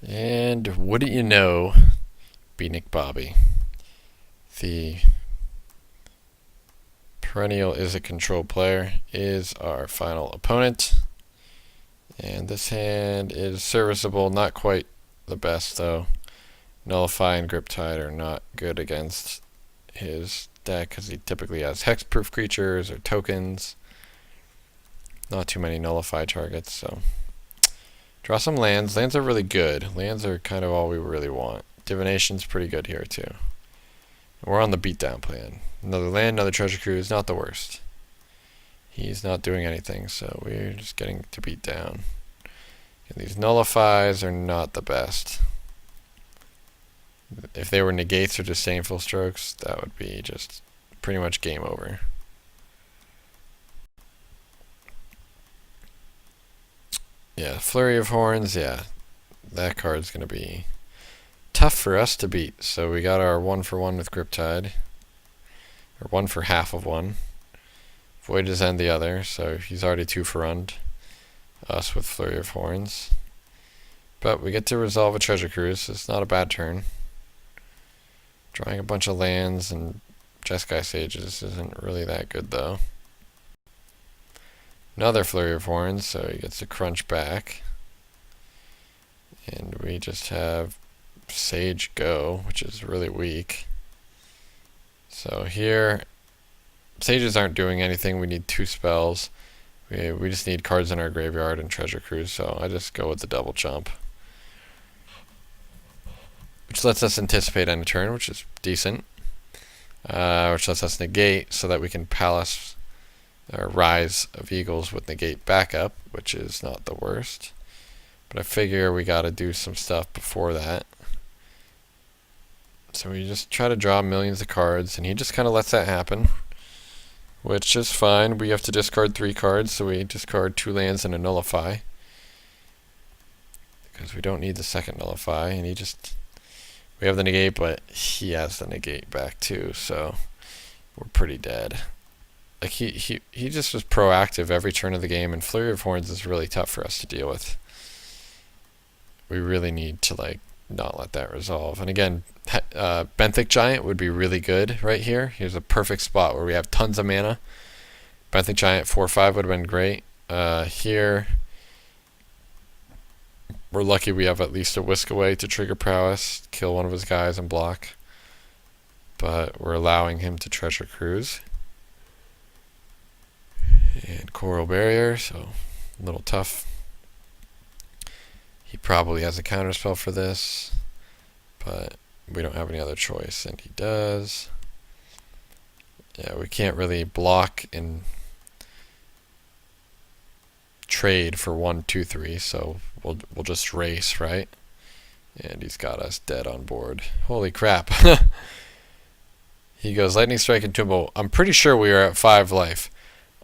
And wouldn't you know, Beatnik Bobby, the perennial is a control player, is our final opponent. And this hand is serviceable, not quite the best though. Nullify and Griptide are not good against his deck because he typically has hexproof creatures or tokens. Not too many Nullify targets, so draw some lands. Lands are really good. Lands are kind of all we really want. Divination's pretty good here too. We're on the beatdown plan. Another land, another treasure cruise, not the worst. He's not doing anything, so we're just getting to beat down. And these nullifies are not the best. If they were negates or disdainful strokes, that would be just pretty much game over. Yeah, Flurry of Horns, yeah. That card's going to be tough for us to beat. So we got our 1-for-1 with Griptide. Or 1 for half of one. Void is end the other, so he's already 2 for run. Us with Flurry of Horns. But we get to resolve a treasure cruise, so it's not a bad turn. Drawing a bunch of lands and Jeskai Sages isn't really that good though. Another Flurry of Horns, so he gets to crunch back. And we just have Sage Go, which is really weak. So here, Sages aren't doing anything. We need 2 spells. We just need cards in our graveyard and treasure cruise, so I just go with the double jump. Which lets us anticipate end turn, which is decent. Which lets us negate so that we can Palace or Rise of Eagles with negate backup, which is not the worst. But I figure we gotta do some stuff before that. So we just try to draw millions of cards, and he just kind of lets that happen, which is fine. We have to discard 3 cards, so we discard 2 lands and a nullify, because we don't need the second nullify, and we have the negate, but he has the negate back too, so we're pretty dead. Like he just was proactive every turn of the game, and Flurry of Horns is really tough for us to deal with. We really need to not let that resolve. And again, Benthic Giant would be really good right here. Here's a perfect spot where we have tons of mana. Benthic Giant 4/5 would have been great. Here, we're lucky we have at least a Whisk Away to trigger Prowess, kill one of his guys and block. But we're allowing him to Treasure Cruise. And Coral Barrier, so a little tough. He probably has a counterspell for this, but we don't have any other choice, and he does. Yeah, we can't really block and trade for 1, 2, 3, so we'll just race, right? And he's got us dead on board. Holy crap. He goes Lightning Strike and Tumble. I'm pretty sure we are at 5 life.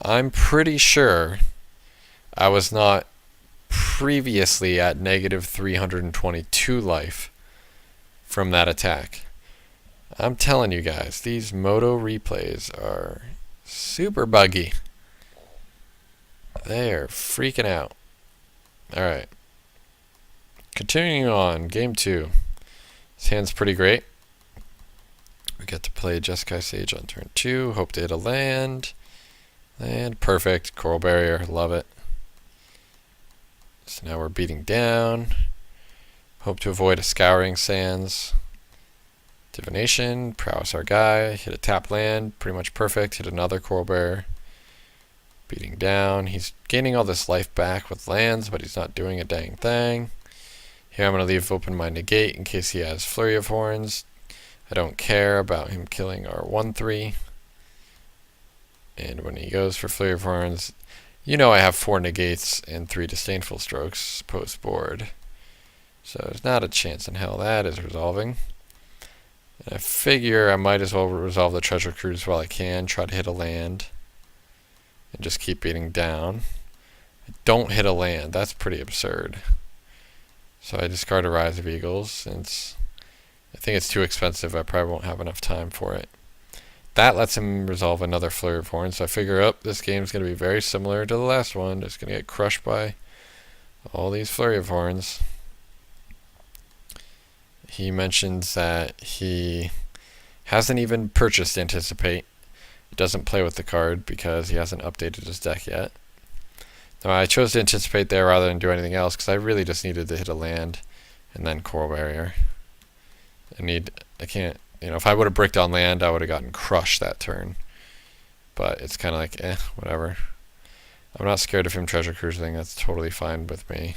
I'm pretty sure I was not previously at negative 322 life from that attack. I'm telling you guys, these Moto replays are super buggy. They are freaking out. Alright. Continuing on, game 2. This hand's pretty great. We get to play Jeskai Sage on turn 2. Hope to hit a land. Land, perfect. Coral Barrier, love it. So now we're beating down. Hope to avoid a Scouring Sands. Divination, Prowess our guy. Hit a tap land, pretty much perfect. Hit another Coral Barrier. Beating down. He's gaining all this life back with lands, but he's not doing a dang thing. Here I'm going to leave open my negate in case he has Flurry of Horns. I don't care about him killing our 1/3. And when he goes for Flurry of Horns, you know I have 4 negates and 3 disdainful strokes post board. So there's not a chance in hell that is resolving. And I figure I might as well resolve the treasure cruise while I can, try to hit a land, and just keep beating down. I don't hit a land, that's pretty absurd. So I discard a Rise of Eagles, since I think it's too expensive, I probably won't have enough time for it. That lets him resolve another Flurry of Horns, so I figure, this game's going to be very similar to the last one, just going to get crushed by all these Flurry of Horns. he mentions that he hasn't even purchased Anticipate. He doesn't play with the card because he hasn't updated his deck yet. Now, I chose to Anticipate there rather than do anything else because I really just needed to hit a land and then Coral Barrier. I can't, if I would have bricked on land, I would have gotten crushed that turn. But it's kind of like, whatever. I'm not scared of him treasure cruising. That's totally fine with me.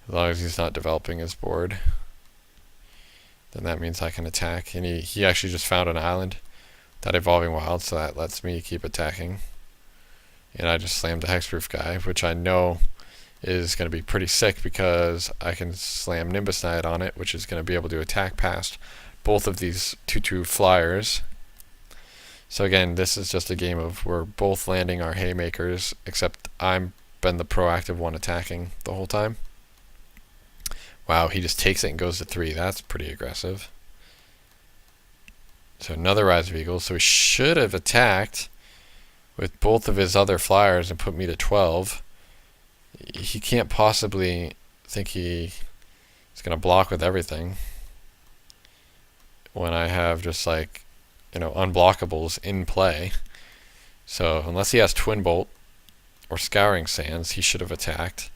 As long as he's not developing his board. Then that means I can attack. And he actually just found an island, that Evolving Wild, so that lets me keep attacking. And I just slammed the Hexproof guy, which I know is going to be pretty sick because I can slam Nimbus Knight on it, which is going to be able to attack past both of these 2/2 flyers. So again, this is just a game of we're both landing our haymakers, except I've been the proactive one attacking the whole time. Wow, he just takes it and goes to 3. That's pretty aggressive. So another Rise of Eagles. So he should have attacked with both of his other flyers and put me to 12. He can't possibly think he's going to block with everything when I have just like, unblockables in play. So unless he has Twin Bolt or Scouring Sands, he should have attacked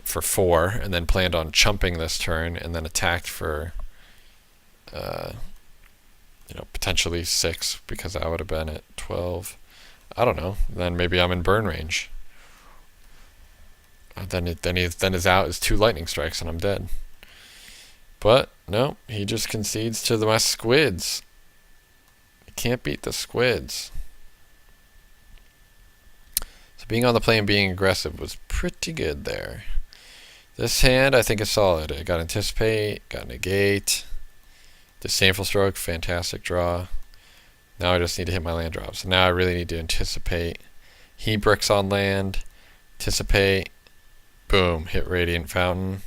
for 4 and then planned on chumping this turn and then attacked for potentially 6 because I would have been at 12. I don't know. Then maybe I'm in burn range. Then his out is 2 lightning strikes and I'm dead. But no, he just concedes to my squids. You can't beat the squids. So being on the play and being aggressive was pretty good there. This hand I think is solid. I got Anticipate, got Negate, Disdainful Stroke, fantastic draw. Now I just need to hit my land drops. So now I really need to Anticipate. He bricks on land, Anticipate, boom, hit Radiant Fountain.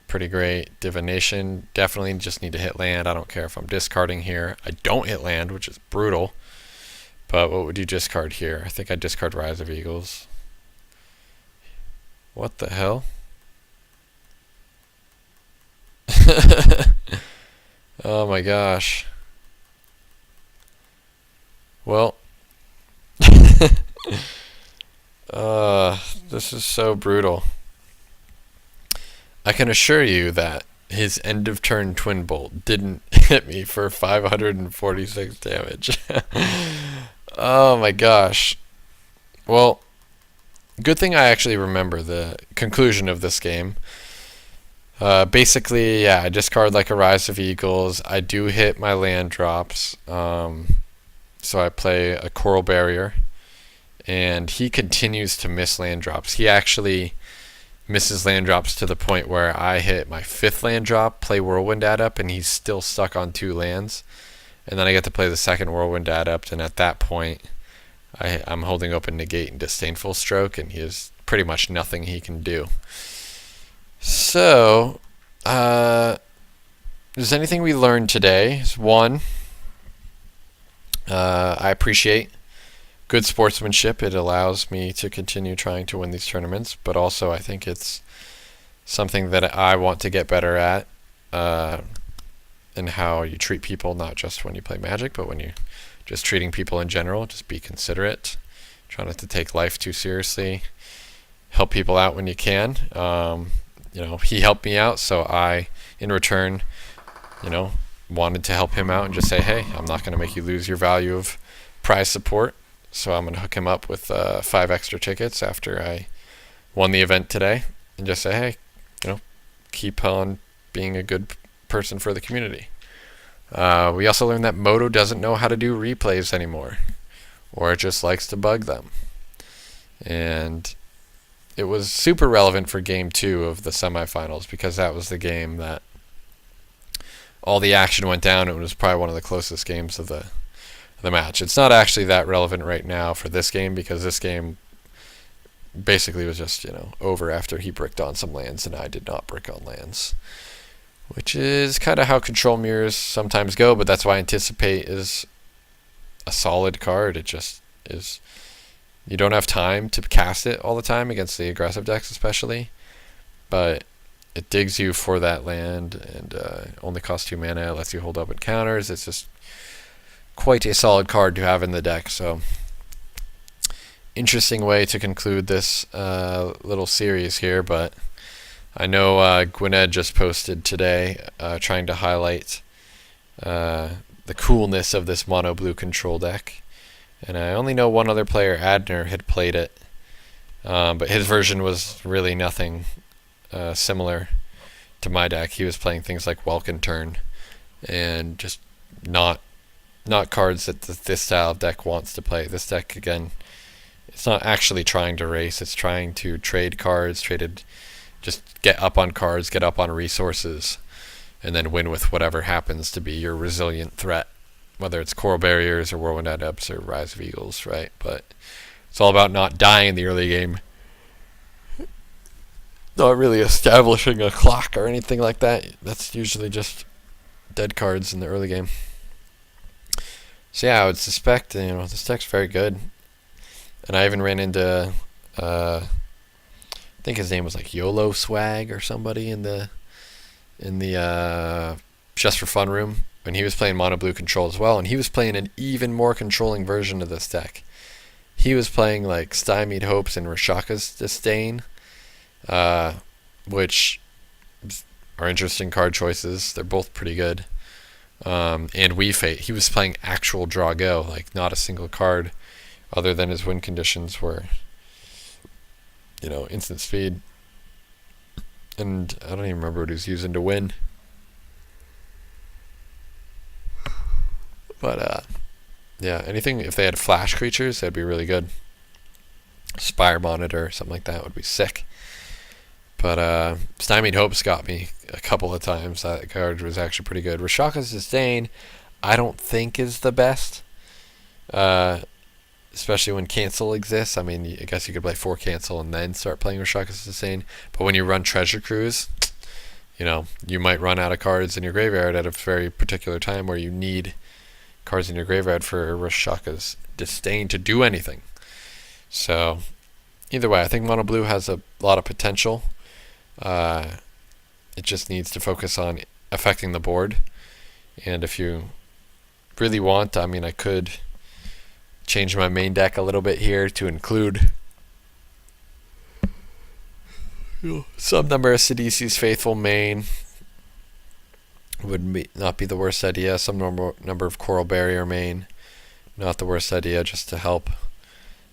Pretty great. Divination, definitely just need to hit land. I don't care if I'm discarding here. I don't hit land, which is brutal. But what would you discard here? I think I'd discard Rise of Eagles. What the hell? Oh my gosh. Well, this is so brutal. I can assure you that his end of turn Twin Bolt didn't hit me for 546 damage. Oh my gosh. Well, good thing I actually remember the conclusion of this game. Basically, yeah, I discard like a Rise of Eagles. I do hit my land drops. So I play a Coral Barrier. And he continues to miss land drops. He actually misses land drops to the point where I hit my 5th land drop, play Whirlwind Adept, and he's still stuck on 2 lands. And then I get to play the 2nd Whirlwind Adept, and at that point, I'm holding open Negate and Disdainful Stroke, and he has pretty much nothing he can do. So, there's anything we learned today. Is one, I appreciate good sportsmanship. It allows me to continue trying to win these tournaments, but also I think it's something that I want to get better at in how you treat people, not just when you play Magic, but when you're just treating people in general. Just be considerate, try not to take life too seriously, help people out when you can. He helped me out, so I, in return, wanted to help him out and just say, hey, I'm not going to make you lose your value of prize support. So I'm going to hook him up with 5 extra tickets after I won the event today and just say, hey, keep on being a good person for the community. We also learned that Moto doesn't know how to do replays anymore, or it just likes to bug them. And it was super relevant for Game 2 of the semifinals because that was the game that all the action went down. It was probably one of the closest games of the match. It's not actually that relevant right now for this game because this game basically was just, over after he bricked on some lands and I did not brick on lands, which is kind of how control mirrors sometimes go, but that's why Anticipate is a solid card. It just is. You don't have time to cast it all the time against the aggressive decks especially, but it digs you for that land, and only costs 2 mana. It lets you hold up encounters. It's just quite a solid card to have in the deck. So interesting way to conclude this little series here. But I know Gwynedd just posted today trying to highlight the coolness of this mono blue control deck. And I only know one other player, Adner, had played it. But his version was really nothing similar to my deck. He was playing things like Welkin Turn and just not cards that this style of deck wants to play. This deck, again, it's not actually trying to race. It's trying to trade cards, just get up on cards, get up on resources, and then win with whatever happens to be your resilient threat, whether it's Coral Barriers or Whirlwind Adepts or Rise of Eagles, right? But it's all about not dying in the early game. Not really establishing a clock or anything like that. That's usually just dead cards in the early game. So yeah, I would suspect, this deck's very good. And I even ran into, I think his name was like YOLO Swag or somebody in the Just for Fun room, when he was playing mono blue control as well, and he was playing an even more controlling version of this deck. He was playing like Stymied Hopes and Rashaka's Disdain, which are interesting card choices. They're both pretty good. And We Fate. He was playing actual draw go, like not a single card other than his win conditions were, instant speed. And I don't even remember what he was using to win. But yeah, anything, if they had flash creatures, that'd be really good. Spire Monitor, something like that would be sick. But Stymied Hopes got me a couple of times. That card was actually pretty good. Rashaka's Disdain, I don't think is the best. Especially when cancel exists. I mean, I guess you could play 4 cancel and then start playing Rashaka's Disdain. But when you run Treasure Cruise, you might run out of cards in your graveyard at a very particular time where you need cards in your graveyard for Rashaka's Disdain to do anything. So either way, I think mono blue has a lot of potential. It just needs to focus on affecting the board. And if you really want, I could change my main deck a little bit here to include some number of Sidisi's Faithful main. Would not be the worst idea. Some number of Coral Barrier main, not the worst idea, just to help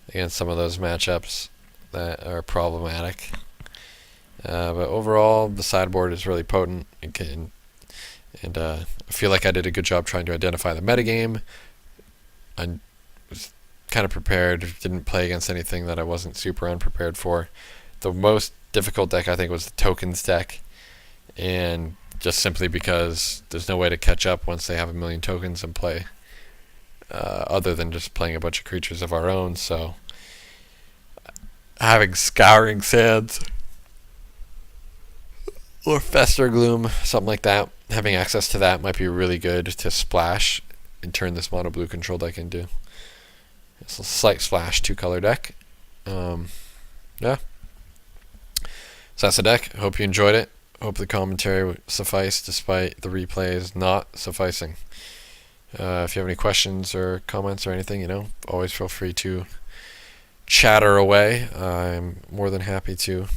against some of those matchups that are problematic. But overall, the sideboard is really potent, and I feel like I did a good job trying to identify the metagame. I was kind of prepared, didn't play against anything that I wasn't super unprepared for. The most difficult deck, I think, was the tokens deck, and just simply because there's no way to catch up once they have 1 million tokens in play, other than just playing a bunch of creatures of our own. So having Scouring Sands or Fester Gloom, something like that, having access to that might be really good to splash and turn this mono blue control deck into a slight splash 2-color deck. Yeah. So that's the deck. Hope you enjoyed it. Hope the commentary sufficed despite the replays not sufficing. If you have any questions or comments or anything, always feel free to chatter away. I'm more than happy to,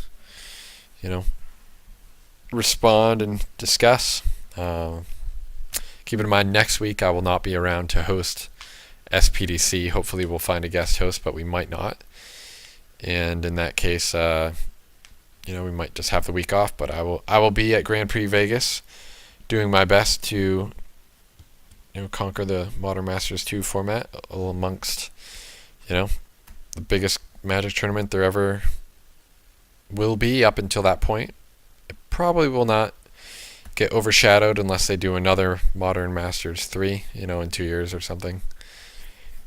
respond and discuss. Keep in mind, next week I will not be around to host SPDC. Hopefully we'll find a guest host, but we might not. And in that case, we might just have the week off, but I will be at Grand Prix Vegas doing my best to conquer the Modern Masters 2 format amongst the biggest Magic tournament there ever will be up until that point. It probably will not get overshadowed unless they do another Modern Masters 3 in 2 years or something.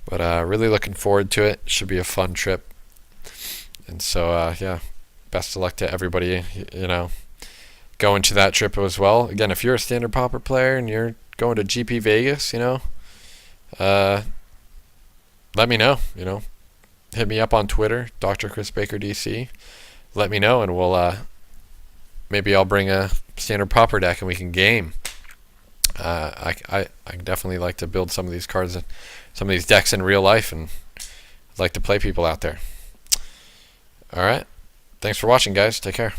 But really looking forward to it. Should be a fun trip. And so yeah, best of luck to everybody, going to that trip as well. Again, if you're a Standard Pauper player and you're going to GP Vegas, let me know, Hit me up on Twitter, Dr. Chris Baker DC. Let me know, and maybe I'll bring a standard pauper deck and we can game. I definitely like to build some of these cards, some of these decks in real life, and I'd like to play people out there. All right, thanks for watching, guys. Take care.